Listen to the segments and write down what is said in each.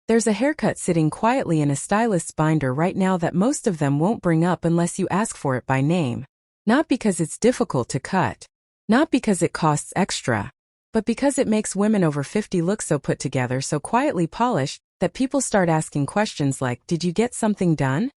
There's a haircut sitting quietly in a stylist's binder right now that most of them won't bring up unless you ask for it by name. Not because it's difficult to cut. Not because it costs extra. But because it makes women over 50 look so put together, so quietly polished, that people start asking questions like, "Did you get something done?"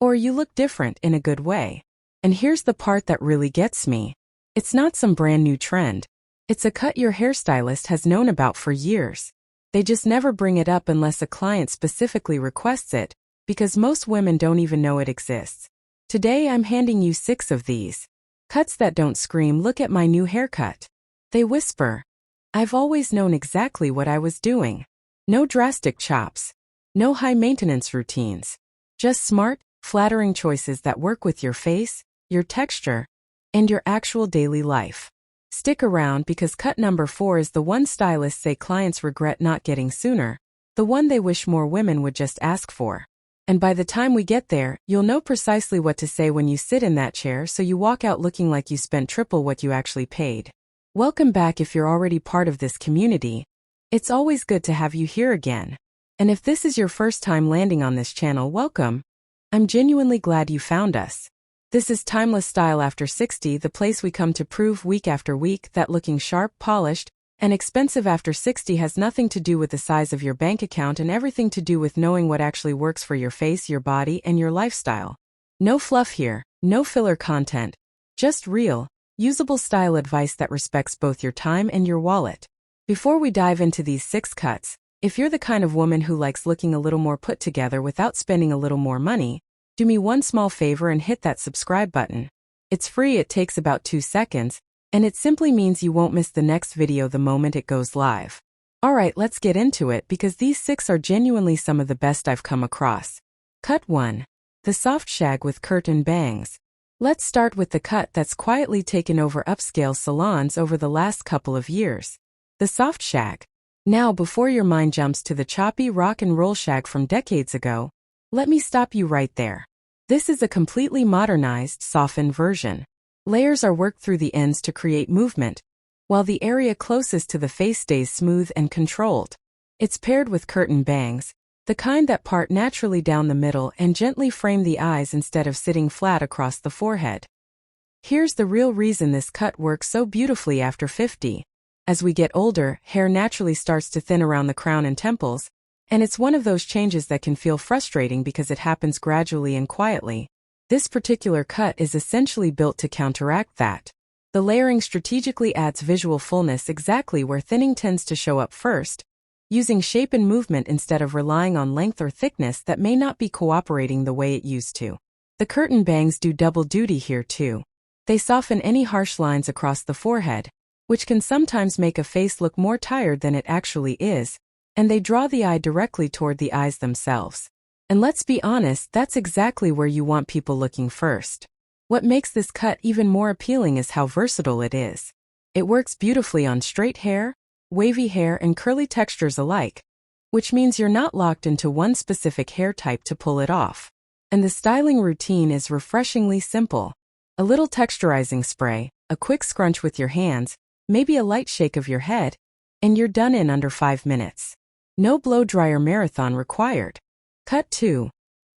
Or "You look different," in a good way. And here's the part that really gets me. It's not some brand new trend. It's a cut your hairstylist has known about for years. They just never bring it up unless a client specifically requests it, because most women don't even know it exists. Today I'm handing you 6 of these. Cuts that don't scream, "Look at my new haircut." They whisper, "I've always known exactly what I was doing." No drastic chops. No high-maintenance routines. Just smart, flattering choices that work with your face, your texture, and your actual daily life. Stick around because cut number 4 is the one stylists say clients regret not getting sooner, the one they wish more women would just ask for. And by the time we get there, you'll know precisely what to say when you sit in that chair so you walk out looking like you spent triple what you actually paid. Welcome back if you're already part of this community. It's always good to have you here again. And if this is your first time landing on this channel, welcome. I'm genuinely glad you found us. This is Timeless Style After 60, the place we come to prove week after week that looking sharp, polished, and expensive after 60 has nothing to do with the size of your bank account and everything to do with knowing what actually works for your face, your body, and your lifestyle. No fluff here, no filler content, just real, usable style advice that respects both your time and your wallet. Before we dive into these 6 cuts, if you're the kind of woman who likes looking a little more put together without spending a little more money, do me one small favor and hit that subscribe button. It's free, it takes about 2 seconds, and it simply means you won't miss the next video the moment it goes live. Alright, let's get into it because these 6 are genuinely some of the best I've come across. Cut 1. The soft shag with curtain bangs. Let's start with the cut that's quietly taken over upscale salons over the last couple of years. The soft shag. Now, before your mind jumps to the choppy rock and roll shag from decades ago, let me stop you right there. This is a completely modernized, softened version. Layers are worked through the ends to create movement, while the area closest to the face stays smooth and controlled. It's paired with curtain bangs, the kind that part naturally down the middle and gently frame the eyes instead of sitting flat across the forehead. Here's the real reason this cut works so beautifully after 50. As we get older, hair naturally starts to thin around the crown and temples, and it's one of those changes that can feel frustrating because it happens gradually and quietly. This particular cut is essentially built to counteract that. The layering strategically adds visual fullness exactly where thinning tends to show up first, using shape and movement instead of relying on length or thickness that may not be cooperating the way it used to. The curtain bangs do double duty here too. They soften any harsh lines across the forehead, which can sometimes make a face look more tired than it actually is, and they draw the eye directly toward the eyes themselves. And let's be honest, that's exactly where you want people looking first. What makes this cut even more appealing is how versatile it is. It works beautifully on straight hair, wavy hair, and curly textures alike, which means you're not locked into one specific hair type to pull it off. And the styling routine is refreshingly simple. A little texturizing spray, a quick scrunch with your hands, maybe a light shake of your head, and you're done in under 5 minutes. No blow-dryer marathon required. Cut 2.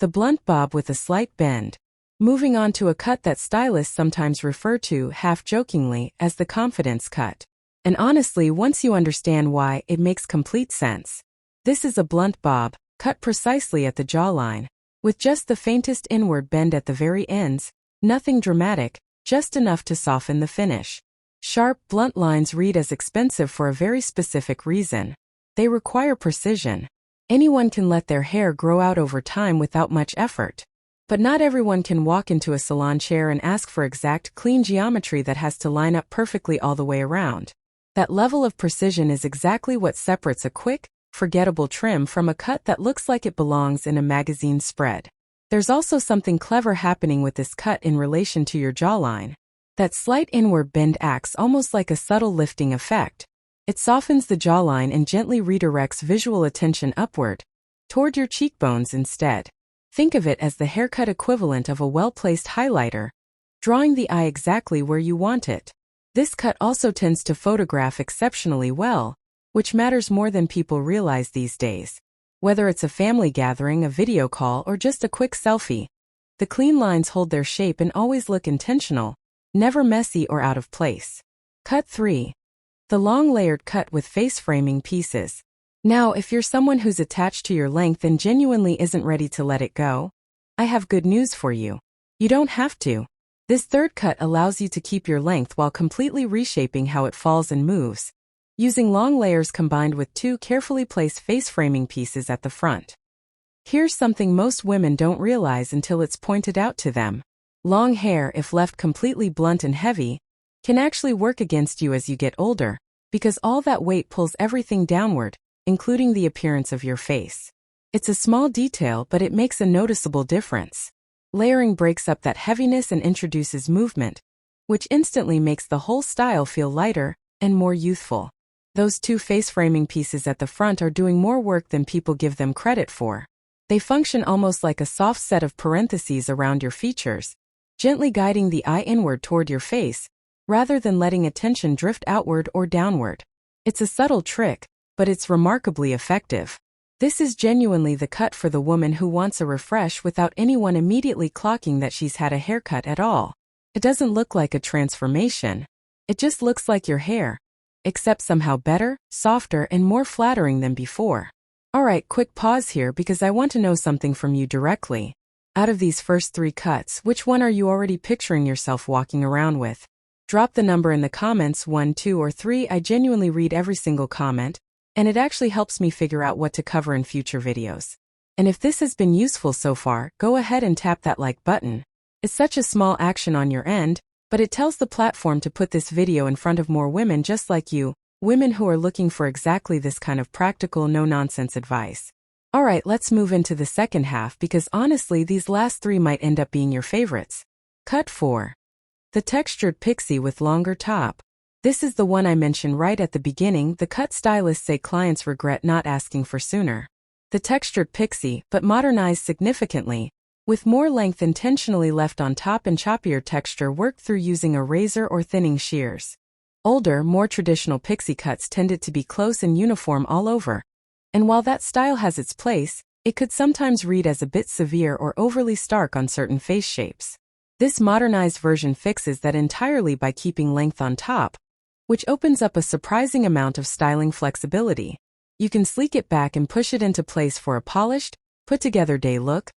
The blunt bob with a slight bend. Moving on to a cut that stylists sometimes refer to, half-jokingly, as the confidence cut. And honestly, once you understand why, it makes complete sense. This is a blunt bob, cut precisely at the jawline, with just the faintest inward bend at the very ends, nothing dramatic, just enough to soften the finish. Sharp, blunt lines read as expensive for a very specific reason. They require precision. Anyone can let their hair grow out over time without much effort. But not everyone can walk into a salon chair and ask for exact, clean geometry that has to line up perfectly all the way around. That level of precision is exactly what separates a quick, forgettable trim from a cut that looks like it belongs in a magazine spread. There's also something clever happening with this cut in relation to your jawline. That slight inward bend acts almost like a subtle lifting effect. It softens the jawline and gently redirects visual attention upward, toward your cheekbones instead. Think of it as the haircut equivalent of a well-placed highlighter, drawing the eye exactly where you want it. This cut also tends to photograph exceptionally well, which matters more than people realize these days. Whether it's a family gathering, a video call, or just a quick selfie, the clean lines hold their shape and always look intentional, never messy or out of place. Cut 3. The long layered cut with face framing pieces. Now, if you're someone who's attached to your length and genuinely isn't ready to let it go, I have good news for you. You don't have to. This third cut allows you to keep your length while completely reshaping how it falls and moves, using long layers combined with 2 carefully placed face framing pieces at the front. Here's something most women don't realize until it's pointed out to them. Long hair, if left completely blunt and heavy, can actually work against you as you get older, because all that weight pulls everything downward, including the appearance of your face. It's a small detail, but it makes a noticeable difference. Layering breaks up that heaviness and introduces movement, which instantly makes the whole style feel lighter and more youthful. Those 2 face framing pieces at the front are doing more work than people give them credit for. They function almost like a soft set of parentheses around your features, gently guiding the eye inward toward your face, rather than letting attention drift outward or downward. It's a subtle trick, but it's remarkably effective. This is genuinely the cut for the woman who wants a refresh without anyone immediately clocking that she's had a haircut at all. It doesn't look like a transformation. It just looks like your hair, except somehow better, softer, and more flattering than before. Alright, quick pause here because I want to know something from you directly. Out of these first 3 cuts, which one are you already picturing yourself walking around with? Drop the number in the comments, 1, 2, or 3. I genuinely read every single comment, and it actually helps me figure out what to cover in future videos. And if this has been useful so far, go ahead and tap that like button. It's such a small action on your end, but it tells the platform to put this video in front of more women just like you, women who are looking for exactly this kind of practical, no-nonsense advice. Alright, let's move into the second half because honestly these last 3 might end up being your favorites. Cut 4. The textured pixie with longer top. This is the one I mentioned right at the beginning. The cut stylists say clients regret not asking for sooner. The textured pixie, but modernized significantly, with more length intentionally left on top and choppier texture worked through using a razor or thinning shears. Older, more traditional pixie cuts tended to be close and uniform all over. And while that style has its place, it could sometimes read as a bit severe or overly stark on certain face shapes. This modernized version fixes that entirely by keeping length on top, which opens up a surprising amount of styling flexibility. You can sleek it back and push it into place for a polished, put-together day look,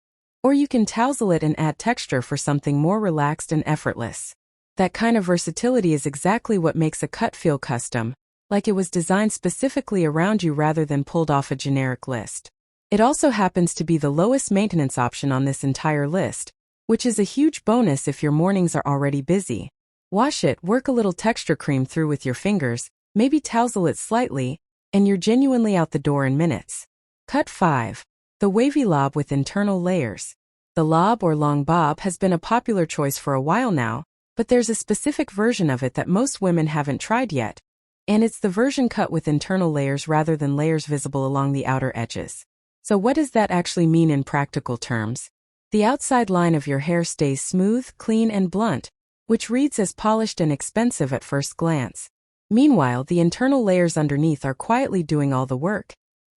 or you can tousle it and add texture for something more relaxed and effortless. That kind of versatility is exactly what makes a cut feel custom, like it was designed specifically around you rather than pulled off a generic list. It also happens to be the lowest maintenance option on this entire list, which is a huge bonus if your mornings are already busy. Wash it, work a little texture cream through with your fingers, maybe tousle it slightly, and you're genuinely out the door in minutes. Cut 5. The wavy lob with internal layers. The lob or long bob has been a popular choice for a while now, but there's a specific version of it that most women haven't tried yet, and it's the version cut with internal layers rather than layers visible along the outer edges. So what does that actually mean in practical terms? The outside line of your hair stays smooth, clean, and blunt, which reads as polished and expensive at first glance. Meanwhile, the internal layers underneath are quietly doing all the work,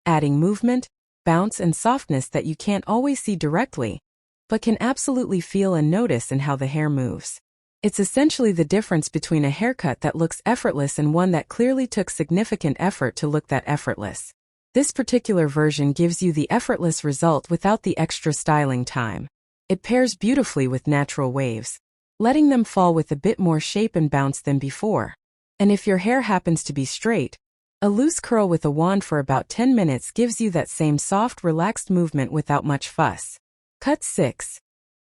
adding movement, bounce, and softness that you can't always see directly, but can absolutely feel and notice in how the hair moves. It's essentially the difference between a haircut that looks effortless and one that clearly took significant effort to look that effortless. This particular version gives you the effortless result without the extra styling time. It pairs beautifully with natural waves, letting them fall with a bit more shape and bounce than before. And if your hair happens to be straight, a loose curl with a wand for about 10 minutes gives you that same soft, relaxed movement without much fuss. Cut 6.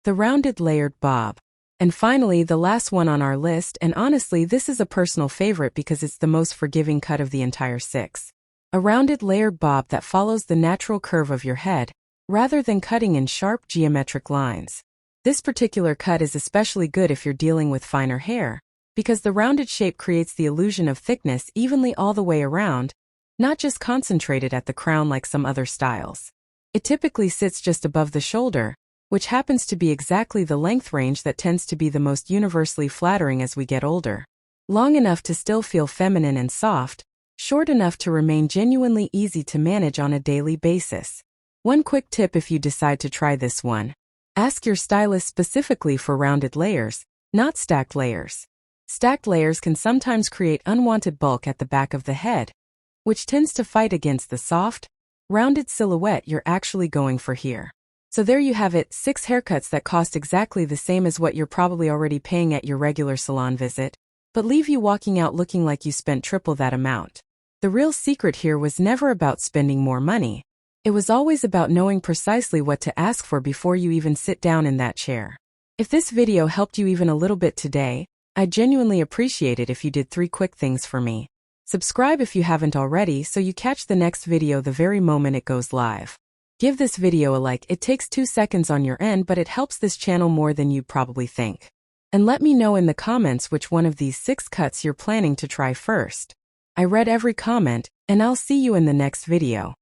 The rounded layered bob. And finally, the last one on our list, and honestly this is a personal favorite because it's the most forgiving cut of the entire 6. A rounded layered bob that follows the natural curve of your head, rather than cutting in sharp geometric lines. This particular cut is especially good if you're dealing with finer hair, because the rounded shape creates the illusion of thickness evenly all the way around, not just concentrated at the crown like some other styles. It typically sits just above the shoulder, which happens to be exactly the length range that tends to be the most universally flattering as we get older. Long enough to still feel feminine and soft, short enough to remain genuinely easy to manage on a daily basis. One quick tip if you decide to try this one. Ask your stylist specifically for rounded layers, not stacked layers. Stacked layers can sometimes create unwanted bulk at the back of the head, which tends to fight against the soft, rounded silhouette you're actually going for here. So there you have it, 6 haircuts that cost exactly the same as what you're probably already paying at your regular salon visit, but leave you walking out looking like you spent triple that amount. The real secret here was never about spending more money. It was always about knowing precisely what to ask for before you even sit down in that chair. If this video helped you even a little bit today, I'd genuinely appreciate it if you did 3 quick things for me. Subscribe if you haven't already so you catch the next video the very moment it goes live. Give this video a like, it takes 2 seconds on your end but it helps this channel more than you probably think. And let me know in the comments which one of these 6 cuts you're planning to try first. I read every comment, and I'll see you in the next video.